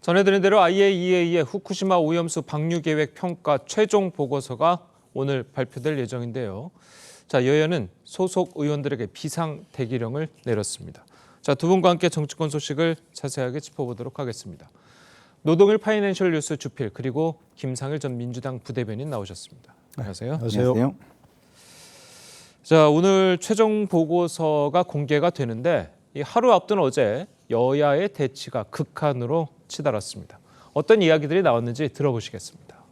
전해드린 대로 IAEA의 후쿠시마 오염수 방류 계획 평가 최종 보고서가 오늘 발표될 예정인데요. 자, 여야는 소속 의원들에게 비상 대기령을 내렸습니다. 자, 두 분과 함께 정치권 소식을 자세하게 짚어보도록 하겠습니다. 노동일 파이낸셜 뉴스 주필 그리고 김상일 전 민주당 부대변인 나오셨습니다. 안녕하세요. 안녕하세요. 자, 오늘 최종 보고서가 공개가 되는데 이 하루 앞둔 어제 여야의 대치가 극한으로 치달았습니다. 어떤 이야기들이 나왔는지 들어보시겠습니다.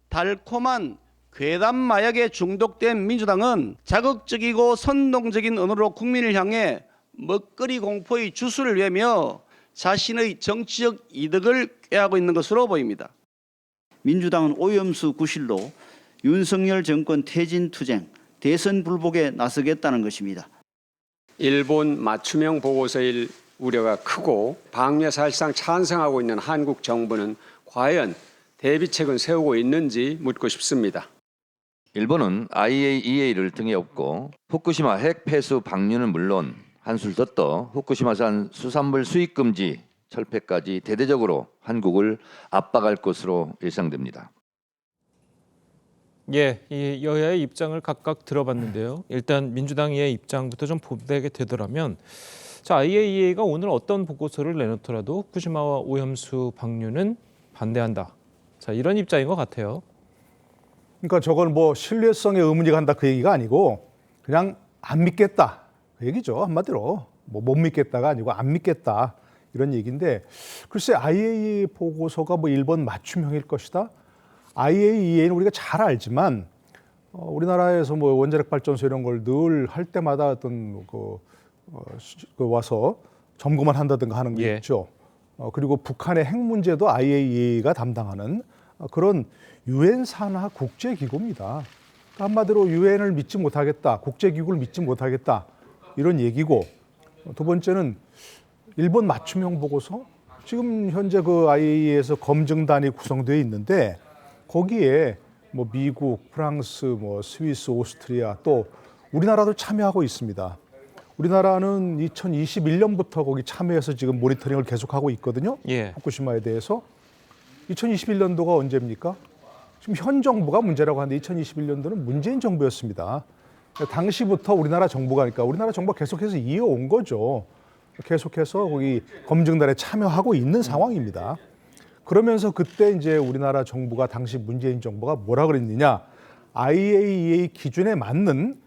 달콤한 괴담 마약에 중독된 민주당은 자극적이고 선동적인 언어로 국민을 향해 먹거리 공포의 주술을 외며 자신의 정치적 이득을 꾀하고 있는 것으로 보입니다. 민주당은 오염수 구실로 윤석열 정권 퇴진투쟁, 대선 불복에 나서겠다는 것입니다. 일본 맞춤형 보고서일 우려가 크고 방류에 사실상 찬성하고 있는 한국 정부는 과연 대비책은 세우고 있는지 묻고 싶습니다. 일본은 IAEA를 등에 업고 후쿠시마 핵 폐수 방류는 물론 한술 더 떠 후쿠시마산 수산물 수입 금지 철폐까지 대대적으로 한국을 압박할 것으로 예상됩니다. 예, 이 여야의 입장을 각각 들어봤는데요. 일단 민주당의 입장부터 좀 보게 되더라면, 자, IAEA가 오늘 어떤 보고서를 내놓더라도 후쿠시마와 오염수 방류는 반대한다. 자, 이런 입장인 것 같아요. 그러니까 저건 뭐 신뢰성에 의문이 간다 그 얘기가 아니고 그냥 안 믿겠다 그 얘기죠. 한마디로 뭐 못 믿겠다가 아니고 안 믿겠다 이런 얘기인데, 글쎄 IAEA 보고서가 뭐 일본 맞춤형일 것이다. IAEA는 우리가 잘 알지만 우리나라에서 뭐 원자력 발전소 이런 걸 늘 할 때마다 어떤 와서 점검만 한다든가 하는 게 있죠. 그리고 북한의 핵 문제도 IAEA가 담당하는 그런 유엔 산하 국제기구입니다. 그러니까 한마디로 유엔을 믿지 못하겠다, 국제기구를 믿지 못하겠다 이런 얘기고, 두 번째는 일본 맞춤형 보고서, 지금 현재 그 IAEA에서 검증단이 구성되어 있는데 거기에 뭐 미국, 프랑스, 뭐 스위스, 오스트리아 또 우리나라도 참여하고 있습니다. 우리나라는 2021년부터 거기 참여해서 지금 모니터링을 계속하고 있거든요. 후쿠시마에 대해서. 2021년도가 언제입니까? 지금 현 정부가 문제라고 하는데 2021년도는 문재인 정부였습니다. 당시부터 우리나라 정부가, 그러니까 우리나라 정부가 계속해서 이어온 거죠. 계속해서 거기 검증단에 참여하고 있는 상황입니다. 그러면서 그때 이제 우리나라 정부가, 당시 문재인 정부가 뭐라 그랬느냐, IAEA 기준에 맞는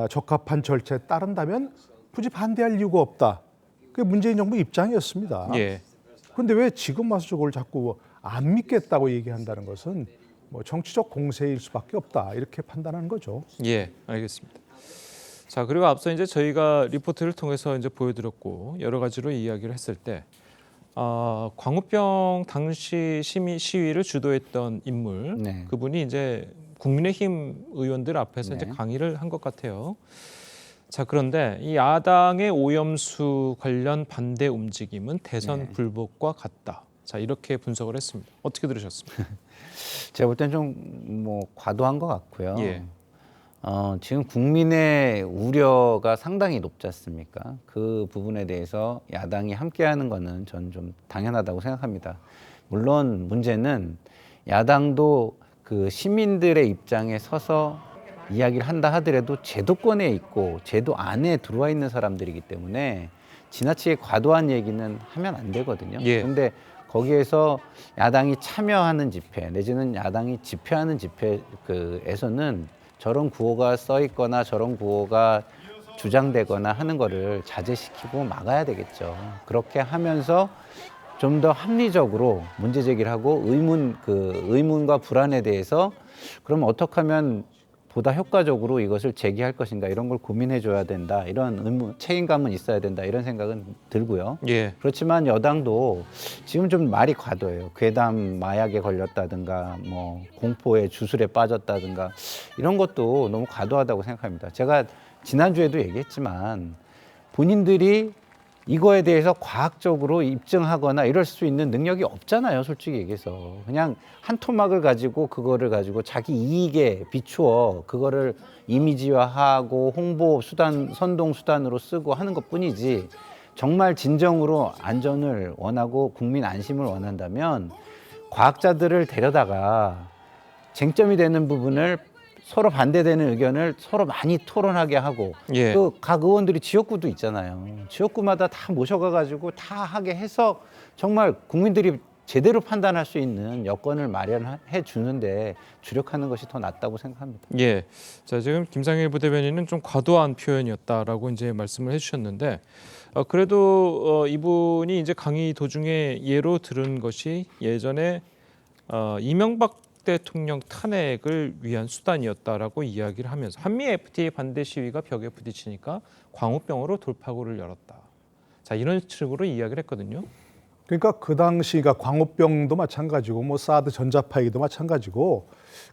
적합한 절차에 따른다면 굳이 반대할 이유가 없다. 그게 문재인 정부 입장이었습니다. 그런데 왜 지금 와서 저걸 자꾸 안 믿겠다고 얘기한다는 것은 뭐 정치적 공세일 수밖에 없다, 이렇게 판단하는 거죠. 예, 알겠습니다. 자, 그리고 앞서 이제 저희가 리포트를 통해서 이제 보여드렸고 여러 가지로 이야기를 했을 때, 광우병 당시 시위를 주도했던 인물, 그분이 이제 국민의힘 의원들 앞에서 이제 강의를 한 것 같아요. 자, 그런데 이 야당의 오염수 관련 반대 움직임은 대선 불복과 같다. 자, 이렇게 분석을 했습니다. 어떻게 들으셨습니까? 제가 볼 땐 좀 뭐 과도한 것 같고요. 지금 국민의 우려가 상당히 높지 않습니까? 그 부분에 대해서 야당이 함께하는 거는 저는 좀 당연하다고 생각합니다. 물론 문제는 야당도 그 시민들의 입장에 서서 이야기를 한다 하더라도 제도권에 있고 제도 안에 들어와 있는 사람들이기 때문에 지나치게 과도한 얘기는 하면 안 되거든요. 그런데 거기에서 야당이 참여하는 집회 내지는 야당이 집회하는 집회에서는 저런 구호가 써 있거나 저런 구호가 주장되거나 하는 거를 자제시키고 막아야 되겠죠. 그렇게 하면서 좀 더 합리적으로 문제 제기를 하고 의문과 불안에 대해서 그럼 어떻게 하면 보다 효과적으로 이것을 제기할 것인가, 이런 걸 고민해 줘야 된다, 이런 책임감은 있어야 된다, 이런 생각은 들고요. 그렇지만 여당도 지금 좀 말이 과도해요. 괴담 마약에 걸렸다든가 뭐 공포의 주술에 빠졌다든가 이런 것도 너무 과도하다고 생각합니다. 제가 지난주에도 얘기했지만 본인들이 이거에 대해서 과학적으로 입증하거나 이럴 수 있는 능력이 없잖아요, 솔직히 얘기해서. 그냥 한 토막을 가지고 그거를 가지고 자기 이익에 비추어 그거를 이미지화하고 홍보 수단, 선동 수단으로 쓰고 하는 것뿐이지 정말 진정으로 안전을 원하고 국민 안심을 원한다면 과학자들을 데려다가 쟁점이 되는 부분을 서로 반대되는 의견을 서로 많이 토론하게 하고 예. 또 각 의원들이 지역구도 있잖아요. 지역구마다 다 모셔가가지고 다 하게 해서 정말 국민들이 제대로 판단할 수 있는 여건을 마련해 주는데 주력하는 것이 더 낫다고 생각합니다. 예. 자, 지금 김상일 부대변인은 좀 과도한 표현이었다라고 이제 말씀을 해주셨는데 그래도 이분이 이제 강의 도중에 예로 들은 것이 예전에 이명박 대통령 탄핵을 위한 수단이었다라고 이야기를 하면서 한미 FTA 반대 시위가 벽에 부딪히니까 광우병으로 돌파구를 열었다. 자, 이런 식으로 이야기를 했거든요. 그러니까 그 당시가 광우병도 마찬가지고 뭐 사드 전자파기도 마찬가지고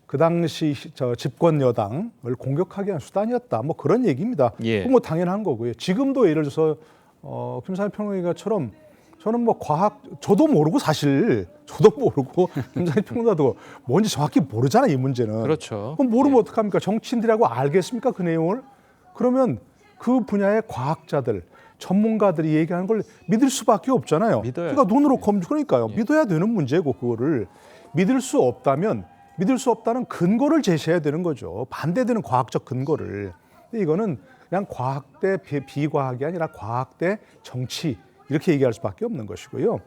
그 당시 저 집권 여당을 공격하기 위한 수단이었다. 뭐 그런 얘기입니다. 예. 뭐 당연한 거고요. 지금도 예를 들어서 김상일 평론가처럼 저는 뭐 저도 모르고 사실 저도 모르고 김상일 평론가도 뭔지 정확히 모르잖아요, 이 문제는. 그렇죠. 그럼 모르면 어떡합니까? 정치인들하고 알겠습니까, 그 내용을? 그러면 그 분야의 과학자들, 전문가들이 얘기하는 걸 믿을 수밖에 없잖아요. 믿어야죠. 그러니까 눈으로 그러니까요. 예. 믿어야 되는 문제고 그거를 믿을 수 없다면 믿을 수 없다는 근거를 제시해야 되는 거죠. 반대되는 과학적 근거를. 근데 이거는 그냥 과학 대 비과학이 아니라 과학 대 정치 이렇게 얘기할 수밖에 없는 것이고요.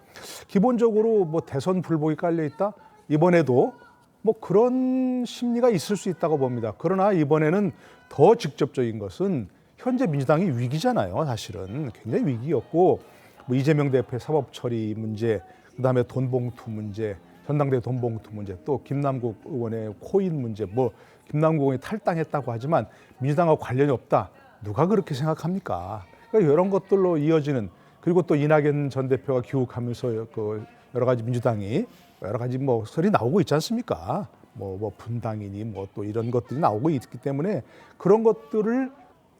기본적으로 뭐 대선 불복이 깔려 있다. 이번에도 뭐 그런 심리가 있을 수 있다고 봅니다. 그러나 이번에는 더 직접적인 것은 현재 민주당이 위기잖아요. 사실은 굉장히 위기였고 뭐 이재명 대표의 사법 처리 문제, 그다음에 돈봉투 문제, 전당대 돈봉투 문제, 또 김남국 의원의 코인 문제, 뭐 김남국 의원이 탈당했다고 하지만 민주당하고 관련이 없다. 누가 그렇게 생각합니까? 그러니까 이런 것들로 이어지는 그리고 또 이낙연 전 대표가 귀국하면서 그 여러 가지 민주당이 여러 가지 뭐 설이 나오고 있지 않습니까? 뭐 분당이니 뭐 또 이런 것들이 나오고 있기 때문에 그런 것들을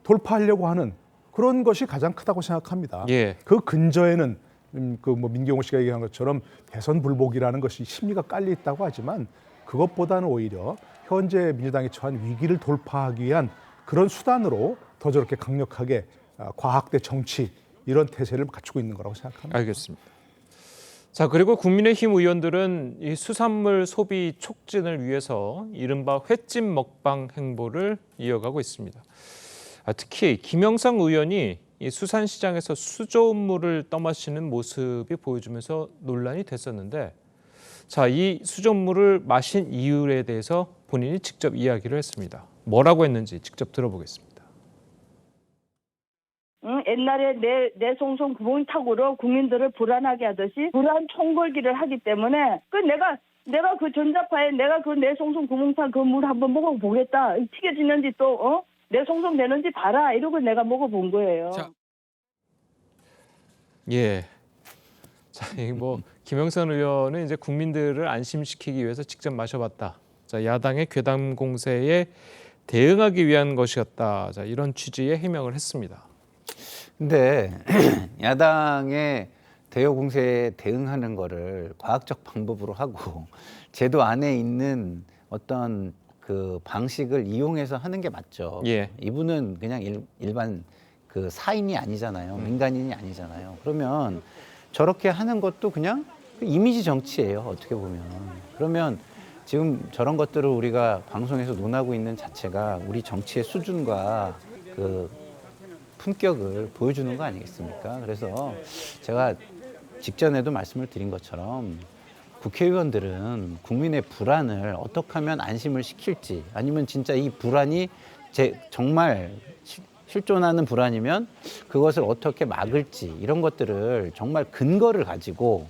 돌파하려고 하는 그런 것이 가장 크다고 생각합니다. 예. 그 근저에는 그 뭐 민경호 씨가 얘기한 것처럼 대선 불복이라는 것이 심리가 깔려 있다고 하지만 그것보다는 오히려 현재 민주당이 처한 위기를 돌파하기 위한 그런 수단으로 더 저렇게 강력하게 과학 대 정치 이런 태세를 갖추고 있는 거라고 생각합니다. 알겠습니다. 자, 그리고 국민의힘 의원들은 이 수산물 소비 촉진을 위해서 이른바 횟집 먹방 행보를 이어가고 있습니다. 특히 김영삼 의원이 이 수산시장에서 수조물을 떠마시는 모습이 보여주면서 논란이 됐었는데, 자, 이 수조물을 마신 이유에 대해서 본인이 직접 이야기를 했습니다. 뭐라고 했는지 직접 들어보겠습니다. 옛날에 내송송 구멍타구로 국민들을 불안하게 하듯이 불안 총궐기를 하기 때문에 내가 그 전자파에 내가 그 내송송 구멍타 그 물 한번 먹어보겠다. 튀겨지는지 또 내송송 되는지 봐라. 이러고 내가 먹어본 거예요. 자. 예. 자, 뭐 김영선 의원은 이제 국민들을 안심시키기 위해서 직접 마셔봤다. 자, 야당의 괴담 공세에 대응하기 위한 것이었다. 자, 이런 취지의 해명을 했습니다. 근데 야당의 대여 공세에 대응하는 거를 과학적 방법으로 하고 제도 안에 있는 어떤 그 방식을 이용해서 하는 게 맞죠. 예. 이분은 그냥 일반 그 사인이 아니잖아요. 민간인이 아니잖아요. 그러면 저렇게 하는 것도 그냥 이미지 정치예요. 어떻게 보면. 그러면 지금 저런 것들을 우리가 방송에서 논하고 있는 자체가 우리 정치의 수준과 그 품격을 보여주는 거 아니겠습니까? 그래서 제가 직전에도 말씀을 드린 것처럼 국회의원들은 국민의 불안을 어떻게 하면 안심을 시킬지 아니면 진짜 이 불안이 정말 실존하는 불안이면 그것을 어떻게 막을지 이런 것들을 정말 근거를 가지고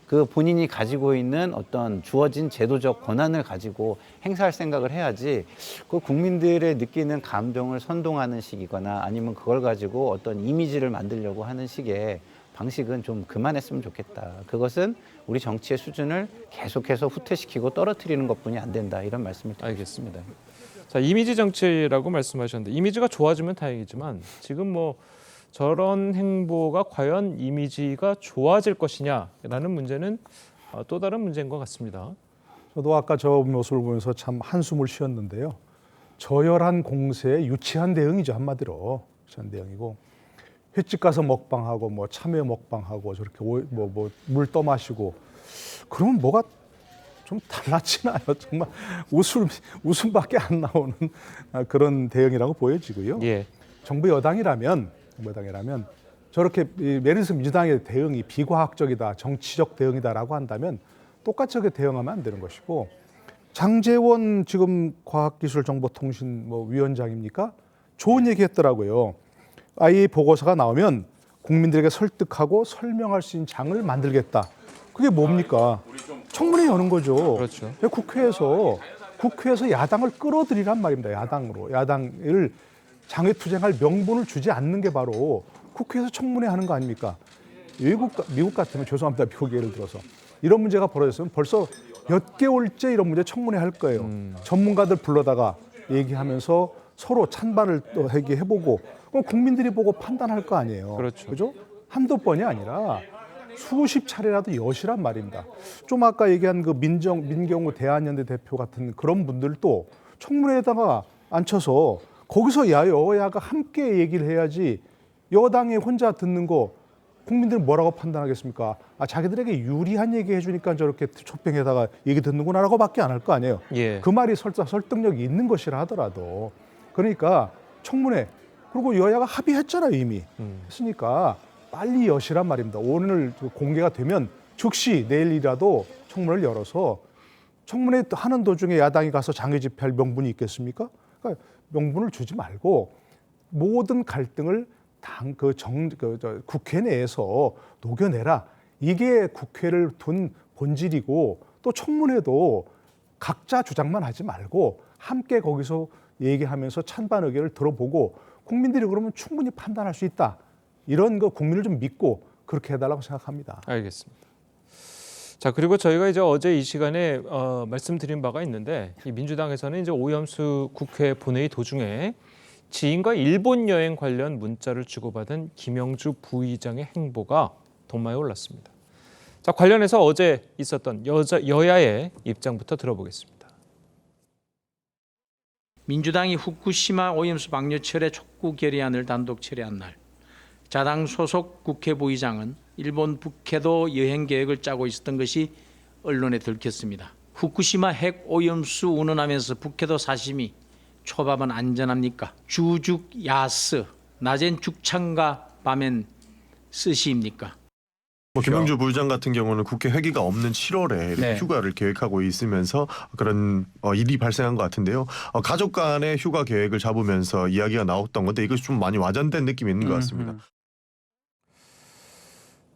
그 본인이 가지고 있는 어떤 주어진 제도적 권한을 가지고 행사할 생각을 해야지 그 국민들의 느끼는 감동을 선동하는 식이거나 아니면 그걸 가지고 어떤 이미지를 만들려고 하는 식의 방식은 좀 그만했으면 좋겠다. 그것은 우리 정치의 수준을 계속해서 후퇴시키고 떨어뜨리는 것뿐이 안 된다. 이런 말씀을 드리겠습니다. 알겠습니다. 자, 이미지 정치라고 말씀하셨는데 이미지가 좋아지면 다행이지만 지금 뭐 저런 행보가 과연 이미지가 좋아질 것이냐라는 문제는 또 다른 문제인 것 같습니다. 저도 아까 저 모습을 보면서 참 한숨을 쉬었는데요. 저열한 공세에 유치한 대응이죠. 한마디로 유치한 대응이고 횟집 가서 먹방하고 뭐 참외 먹방하고 저렇게 물 떠마시고 그러면 뭐가 좀 달라지나요? 정말 웃음밖에 안 나오는 그런 대응이라고 보여지고요. 예. 정부 여당이라면 저렇게 예를 들어서 민주당의 대응이 비과학적이다, 정치적 대응이다라고 한다면 똑같이 저렇게 대응하면 안 되는 것이고 장제원 지금 과학기술정보통신 위원장입니까? 좋은 얘기했더라고요. IA 보고서가 나오면 국민들에게 설득하고 설명할 수 있는 장을 만들겠다. 그게 뭡니까? 청문회 여는 거죠. 그렇죠. 국회에서 야당을 끌어들이란 말입니다. 야당을 장외투쟁할 명분을 주지 않는 게 바로 국회에서 청문회 하는 거 아닙니까? 미국 같으면 죄송합니다. 미국 예를 들어서 이런 문제가 벌어졌으면 벌써 몇 개월째 이런 문제 청문회 할 거예요. 전문가들 불러다가 얘기하면서 서로 찬반을 또 얘기해보고 그럼 국민들이 보고 판단할 거 아니에요. 그렇죠. 그죠? 한두 번이 아니라 수십 차례라도 여시란 말입니다. 좀 아까 얘기한 그 민경우 대한연대 대표 같은 그런 분들도 청문회에다가 앉혀서 거기서 여야가 함께 얘기를 해야지 여당이 혼자 듣는 거 국민들은 뭐라고 판단하겠습니까? 자기들에게 유리한 얘기 해주니까 저렇게 초평에다가 얘기 듣는구나라고 밖에 안 할 거 아니에요. 예. 그 말이 설득력이 있는 것이라 하더라도 그러니까 청문회 그리고 여야가 합의했잖아요 이미 했으니까 빨리 여시란 말입니다. 오늘 공개가 되면 즉시 내일이라도 청문회를 열어서 청문회 하는 도중에 야당이 가서 장외 집회할 명분이 있겠습니까? 그러니까 명분을 주지 말고 모든 갈등을 국회 내에서 녹여내라. 이게 국회를 둔 본질이고 또 청문회도 각자 주장만 하지 말고 함께 거기서 얘기하면서 찬반 의견을 들어보고 국민들이 그러면 충분히 판단할 수 있다. 이런 거 국민을 좀 믿고 그렇게 해달라고 생각합니다. 알겠습니다. 자, 그리고 저희가 이제 어제 이 시간에 말씀드린 바가 있는데 이 민주당에서는 이제 오염수 국회 본회의 도중에 지인과 일본 여행 관련 문자를 주고받은 김영주 부의장의 행보가 도마에 올랐습니다. 자, 관련해서 어제 있었던 여야의 입장부터 들어보겠습니다. 민주당이 후쿠시마 오염수 방류 철회 촉구 결의안을 단독 철회한 날 자당 소속 국회 부의장은 일본 북해도 여행 계획을 짜고 있었던 것이 언론에 들켰습니다. 후쿠시마 핵 오염수 운운하면서 북해도 사시미 초밥은 안전합니까? 주죽 야스 낮엔 죽창과 밤엔 스시입니까? 김영주 부의장 같은 경우는 국회 회기가 없는 7월에 네. 휴가를 계획하고 있으면서 그런 일이 발생한 것 같은데요. 가족 간의 휴가 계획을 잡으면서 이야기가 나왔던 건데 이것이 좀 많이 와전된 느낌이 있는 것 같습니다.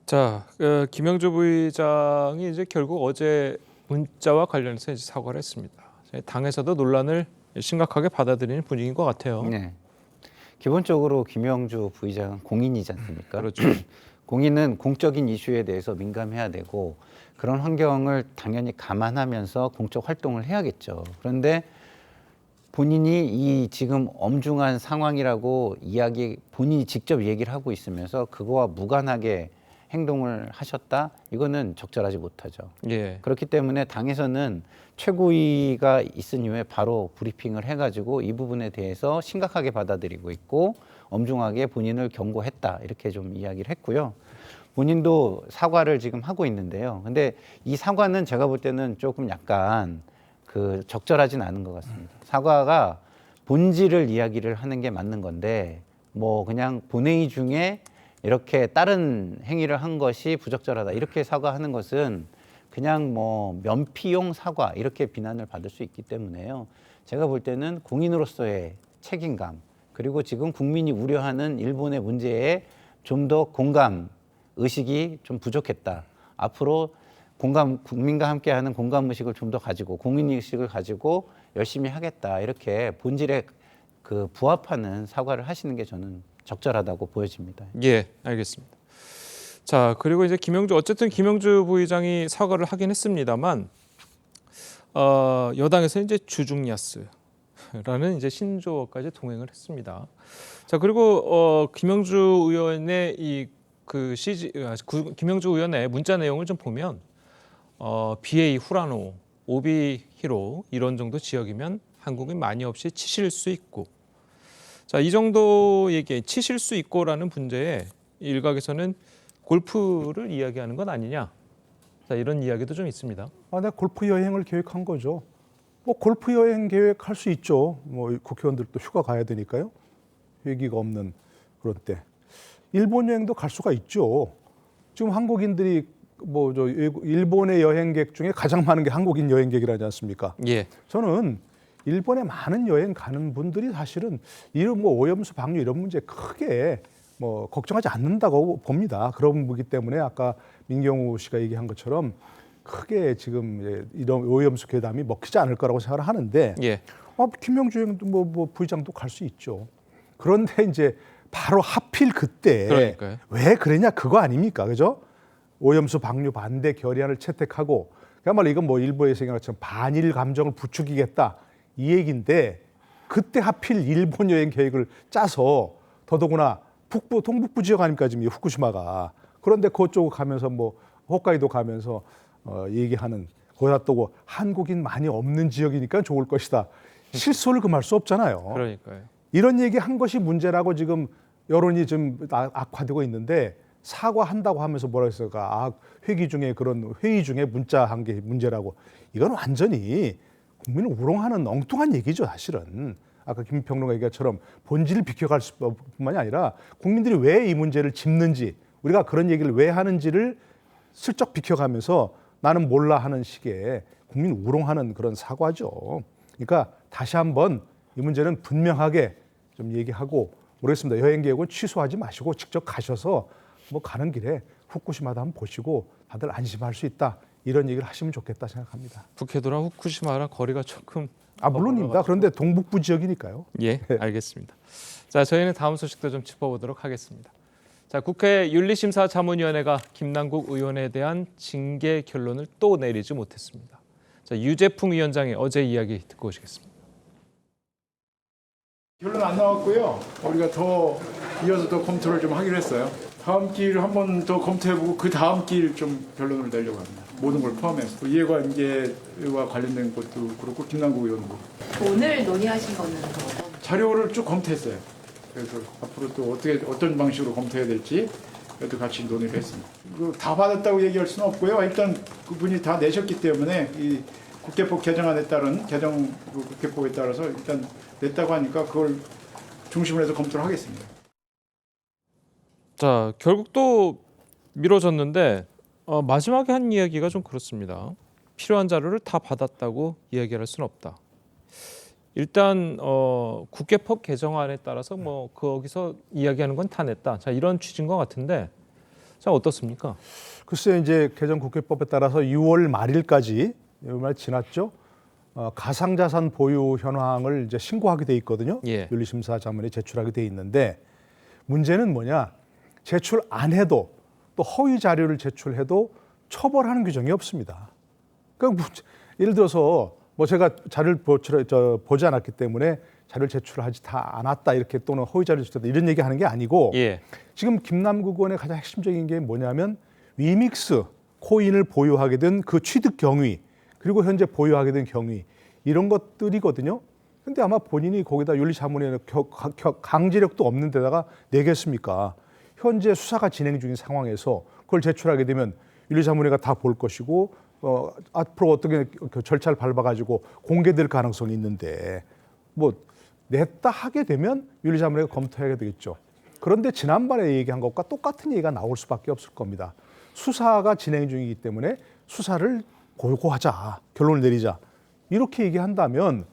자, 김영주 부의장이 이제 결국 어제 문자와 관련해서 이제 사과를 했습니다. 당에서도 논란을 심각하게 받아들이는 분위기인 것 같아요. 네. 기본적으로 김영주 부의장은 공인이지 않습니까? 그렇죠. 공인은 공적인 이슈에 대해서 민감해야 되고 그런 환경을 당연히 감안하면서 공적 활동을 해야겠죠. 그런데 본인이 이 지금 엄중한 상황이라고 본인이 직접 얘기를 하고 있으면서 그거와 무관하게 행동을 하셨다? 이거는 적절하지 못하죠. 예. 그렇기 때문에 당에서는 최고위가 있은 이후에 바로 브리핑을 해가지고 이 부분에 대해서 심각하게 받아들이고 있고 엄중하게 본인을 경고했다 이렇게 좀 이야기를 했고요. 본인도 사과를 지금 하고 있는데요. 근데 이 사과는 제가 볼 때는 조금 약간 적절하진 않은 것 같습니다. 사과가 본질을 이야기를 하는 게 맞는 건데 뭐 그냥 본회의 중에 이렇게 다른 행위를 한 것이 부적절하다 이렇게 사과하는 것은 그냥 뭐 면피용 사과 이렇게 비난을 받을 수 있기 때문에요. 제가 볼 때는 공인으로서의 책임감 그리고 지금 국민이 우려하는 일본의 문제에 좀 더 공감 의식이 좀 부족했다. 앞으로 국민과 함께하는 공감 의식을 좀 더 가지고 공인 의식을 가지고 열심히 하겠다 이렇게 본질에 부합하는 사과를 하시는 게 저는 적절하다고 보여집니다. 예, 알겠습니다. 자, 그리고 이제 어쨌든 김영주 부의장이 사과를 하긴 했습니다만 여당에서 이제 주중야스라는 이제 신조어까지 동행을 했습니다. 자, 그리고 김영주 의원의 김영주 의원의 문자 내용을 좀 보면 BA 후라노, 오비 히로 이런 정도 지역이면 한국인 많이 없이 치실 수 있고 자, 이 정도 얘기 치실 수 있고라는 문제에 일각에서는 골프를 이야기하는 건 아니냐. 자, 이런 이야기도 좀 있습니다. 내가 골프 여행을 계획한 거죠. 뭐 골프 여행 계획할 수 있죠. 뭐 국회의원들도 휴가 가야 되니까요. 회기가 없는 그런 때. 일본 여행도 갈 수가 있죠. 지금 한국인들이 뭐 저 일본의 여행객 중에 가장 많은 게 한국인 여행객이라지 않습니까? 예. 저는 일본에 많은 여행 가는 분들이 사실은 이런 뭐 오염수 방류 이런 문제 크게 뭐 걱정하지 않는다고 봅니다. 그런 거기 때문에 아까 민경우 씨가 얘기한 것처럼 크게 지금 이런 오염수 괴담이 먹히지 않을 거라고 생각을 하는데 예. 김명주 형도 뭐 부의장도 갈 수 있죠. 그런데 이제 바로 하필 그때 그러니까요. 왜 그랬냐 그거 아닙니까, 그죠? 오염수 방류 반대 결의안을 채택하고 그야말로 이건 뭐 일부에서 얘기한 것처럼 반일 감정을 부추기겠다 이 얘기인데 그때 하필 일본 여행 계획을 짜서 더더구나 북부 동북부 지역 아닙니까 지금 이 후쿠시마가. 그런데 그쪽 가면서 뭐 홋카이도 가면서 얘기하는 거기다 또 한국인 많이 없는 지역이니까 좋을 것이다. 실소를 금할 수 없잖아요. 그러니까요. 이런 얘기 한 것이 문제라고 지금 여론이 좀 악화되고 있는데 사과한다고 하면서 뭐라 했을까? 회기 중에 그런 회의 중에 문자 한 게 문제라고. 이건 완전히 국민을 우롱하는 엉뚱한 얘기죠, 사실은. 아까 김평론가 얘기처럼 본질을 비켜갈 뿐만이 아니라 국민들이 왜 이 문제를 짚는지 우리가 그런 얘기를 왜 하는지를 슬쩍 비켜가면서 나는 몰라 하는 식의 국민 우롱하는 그런 사과죠. 그러니까 다시 한번 이 문제는 분명하게 좀 얘기하고 모르겠습니다. 여행 계획은 취소하지 마시고 직접 가셔서 뭐 가는 길에 후쿠시마도 한번 보시고 다들 안심할 수 있다. 이런 얘기를 하시면 좋겠다 생각합니다. 북해도랑 후쿠시마랑 거리가 조금 물론입니다. 그런데 동북부 지역이니까요. 예, 알겠습니다. 자, 저희는 다음 소식도 좀 짚어보도록 하겠습니다. 자, 국회 윤리심사자문위원회가 김남국 의원에 대한 징계 결론을 또 내리지 못했습니다. 자, 유재풍 위원장의 어제 이야기 듣고 오시겠습니다. 결론 안 나왔고요. 우리가 더 이어서 더 검토를 좀 하기로 했어요. 다음 기일 한 번 더 검토해보고 그 다음 기일 좀 결론을 내려고 합니다. 모든 걸 포함해서 이해관계와 관련된 것도 그렇고 김남국 의원도 오늘 논의하신 거는 어떤? 자료를 쭉 검토했어요. 그래서 앞으로 또 어떤 방식으로 검토해야 될지 그것도 같이 논의를 했습니다. 다 받았다고 얘기할 수는 없고요. 일단 그분이 다 내셨기 때문에 이 국회법 개정안에 따른 국회법에 따라서 일단 냈다고 하니까 그걸 중심으로 해서 검토를 하겠습니다. 자, 결국 또 미뤄졌는데 마지막에 한 이야기가 좀 그렇습니다. 필요한 자료를 다 받았다고 이야기할 수는 없다. 일단 국회법 개정안에 따라서 뭐 거기서 이야기하는 건 다 냈다. 자, 이런 취지인 것 같은데, 자 어떻습니까? 글쎄 이제 개정 국회법에 따라서 6월 말일까지 말 지났죠. 가상자산 보유 현황을 이제 신고하게 돼 있거든요. 예. 윤리심사 자문에 제출하게 돼 있는데 문제는 뭐냐? 제출 안 해도 또 허위 자료를 제출해도 처벌하는 규정이 없습니다. 그러니까 예를 들어서 뭐 제가 자료를 보지 않았기 때문에 자료를 제출하지 다 않았다 이렇게 또는 허위 자료를 제출했다 이런 얘기하는 게 아니고 예. 지금 김남국 의원의 가장 핵심적인 게 뭐냐면 위믹스 코인을 보유하게 된 그 취득 경위 그리고 현재 보유하게 된 경위 이런 것들이거든요. 근데 아마 본인이 거기다 윤리자문위원회 강제력도 없는 데다가 내겠습니까? 현재 수사가 진행 중인 상황에서 그걸 제출하게 되면 윤리자문위가 다 볼 것이고 앞으로 어떻게 절차를 밟아가지고 공개될 가능성이 있는데 뭐 냈다 하게 되면 윤리자문위가 검토해야 되겠죠. 그런데 지난번에 얘기한 것과 똑같은 얘기가 나올 수밖에 없을 겁니다. 수사가 진행 중이기 때문에 수사를 고하자, 결론을 내리자 이렇게 얘기한다면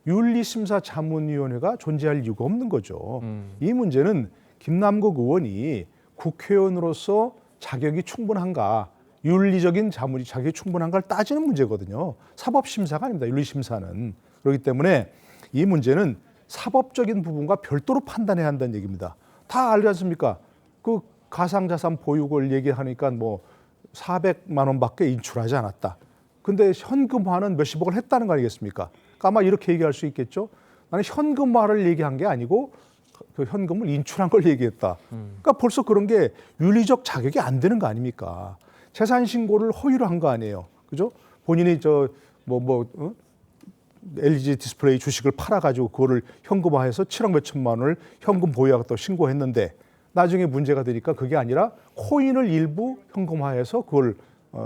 윤리심사자문위원회가 존재할 이유가 없는 거죠. 이 문제는 김남국 의원이 국회의원으로서 자격이 충분한가, 윤리적인 자격이 충분한가를 따지는 문제거든요. 사법심사가 아닙니다. 윤리심사는. 그렇기 때문에 이 문제는 사법적인 부분과 별도로 판단해야 한다는 얘기입니다. 다 알지 않습니까? 그 가상자산 보유를 얘기하니까 뭐 400만 원밖에 인출하지 않았다. 근데 현금화는 몇십억을 했다는 거 아니겠습니까? 그러니까 아마 이렇게 얘기할 수 있겠죠. 나는 현금화를 얘기한 게 아니고 그 현금을 인출한 걸 얘기했다. 그러니까 벌써 그런 게 윤리적 자격이 안 되는 거 아닙니까? 재산 신고를 허위로 한 거 아니에요. 그죠? 본인이 LG 디스플레이 주식을 팔아가지고 그거를 현금화해서 7억 몇천만 원을 현금 보유하겠다고 신고했는데 나중에 문제가 되니까 그게 아니라 코인을 일부 현금화해서 그걸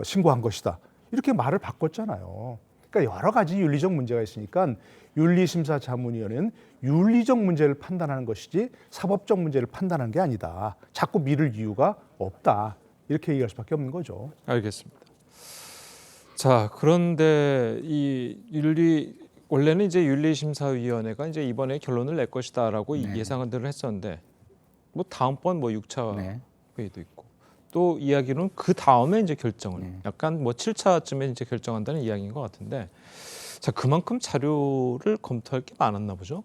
신고한 것이다. 이렇게 말을 바꿨잖아요. 그러니까 여러 가지 윤리적 문제가 있으니까 윤리심사자문위원회는 윤리적 문제를 판단하는 것이지 사법적 문제를 판단하는 게 아니다. 자꾸 미룰 이유가 없다. 이렇게 얘기할 수밖에 없는 거죠. 알겠습니다. 자, 그런데 이 원래는 이제 윤리심사위원회가 이제 이번에 결론을 낼 것이다라고 예상들을 했었는데 뭐 다음번 뭐 6차 회의도 있고 또 이야기는 그 다음에 이제 결정을 약간 뭐 7차쯤에 이제 결정한다는 이야기인 것 같은데 자, 그만큼 자료를 검토할 게 많았나 보죠?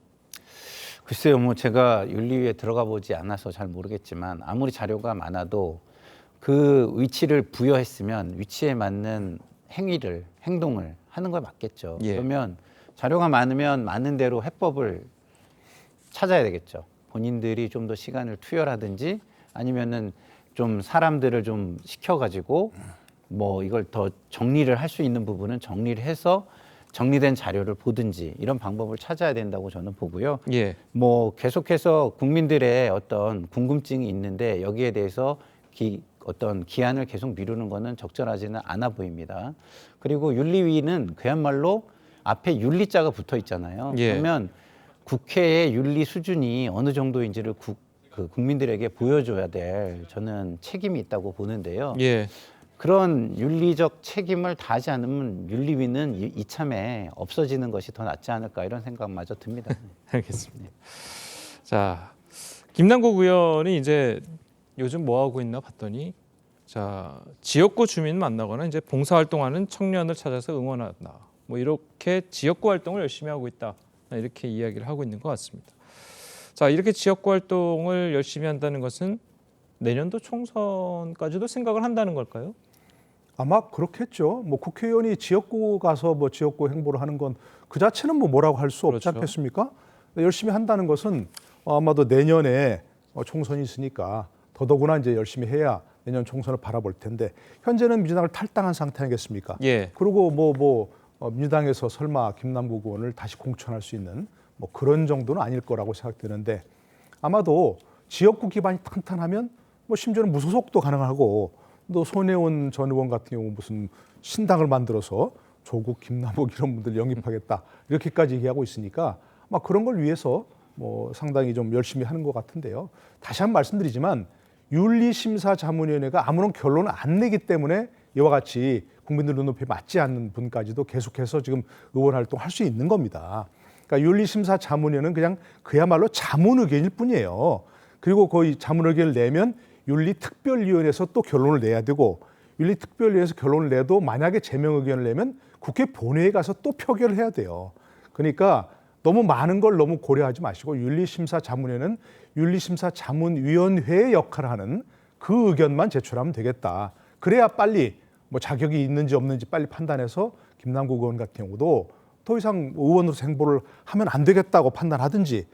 글쎄요, 뭐 제가 윤리위에 들어가 보지 않아서 잘 모르겠지만 아무리 자료가 많아도 그 위치를 부여했으면 위치에 맞는 행동을 하는 거 맞겠죠. 그러면 자료가 많으면 많은 대로 해법을 찾아야 되겠죠. 본인들이 좀 더 시간을 투여하든지 아니면은 좀 사람들을 좀 시켜가지고 뭐 이걸 더 정리를 할 수 있는 부분은 정리를 해서 정리된 자료를 보든지 이런 방법을 찾아야 된다고 저는 보고요. 뭐 계속해서 국민들의 어떤 궁금증이 있는데 여기에 대해서 어떤 기한을 계속 미루는 것은 적절하지는 않아 보입니다. 그리고 윤리위는 그야말로 앞에 윤리자가 붙어 있잖아요. 그러면 국회의 윤리 수준이 어느 정도인지를 국민들에게 보여줘야 될 저는 책임이 있다고 보는데요. 그런 윤리적 책임을 다하지 않으면 윤리위는 이참에 없어지는 것이 더 낫지 않을까 이런 생각마저 듭니다. 알겠습니다. 자, 김남국 의원이 이제 요즘 뭐 하고 있나 봤더니 자, 지역구 주민 만나거나 이제 봉사활동하는 청년을 찾아서 응원한다. 뭐 이렇게 지역구 활동을 열심히 하고 있다. 이렇게 이야기를 하고 있는 것 같습니다. 자, 이렇게 지역구 활동을 열심히 한다는 것은 내년도 총선까지도 생각을 한다는 걸까요? 아마 그렇겠죠. 뭐 국회의원이 지역구 가서 뭐 지역구 행보를 하는 건 그 자체는 뭐 뭐라고 할 수 없지 않겠습니까? 열심히 한다는 것은 아마도 내년에 총선이 있으니까 더더구나 이제 열심히 해야 내년 총선을 바라볼 텐데 현재는 민주당을 탈당한 상태 아니겠습니까? 그리고 민주당에서 설마 김남국 의원을 다시 공천할 수 있는 뭐 그런 정도는 아닐 거라고 생각되는데 아마도 지역구 기반이 탄탄하면 뭐 심지어는 무소속도 가능하고 또 손혜원 전 의원 같은 경우 무슨 신당을 만들어서 조국 김남국 이런 분들 영입하겠다 이렇게까지 얘기하고 있으니까 막 그런 걸 위해서 뭐 상당히 좀 열심히 하는 것 같은데요. 다시 한번 말씀드리지만 윤리심사자문위원회가 아무런 결론을 안 내기 때문에 이와 같이 국민들 눈높이에 맞지 않는 분까지도 계속해서 지금 의원 활동할 수 있는 겁니다. 그러니까 윤리심사자문위원회는 그냥 그야말로 자문 의견일 뿐이에요. 그리고 거의 자문 의견을 내면 윤리특별위원회에서 또 결론을 내야 되고 윤리특별위원회에서 결론을 내도 만약에 제명 의견을 내면 국회 본회의에 가서 또 표결을 해야 돼요. 그러니까 너무 많은 걸 너무 고려하지 마시고 윤리심사자문위원회는 윤리심사자문위원회의 역할을 하는 그 의견만 제출하면 되겠다. 그래야 빨리 뭐 자격이 있는지 없는지 빨리 판단해서 김남국 의원 같은 경우도 더 이상 의원으로서 행보를 하면 안 되겠다고 판단하든지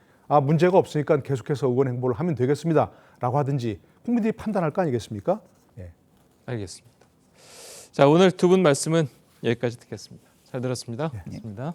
문제가 없으니까 계속해서 의원 행보를 하면 되겠습니다 라고 하든지 국민들이 판단할 거 아니겠습니까? 알겠습니다. 자, 오늘 두 분 말씀은 여기까지 듣겠습니다. 잘 들었습니다. 고맙습니다.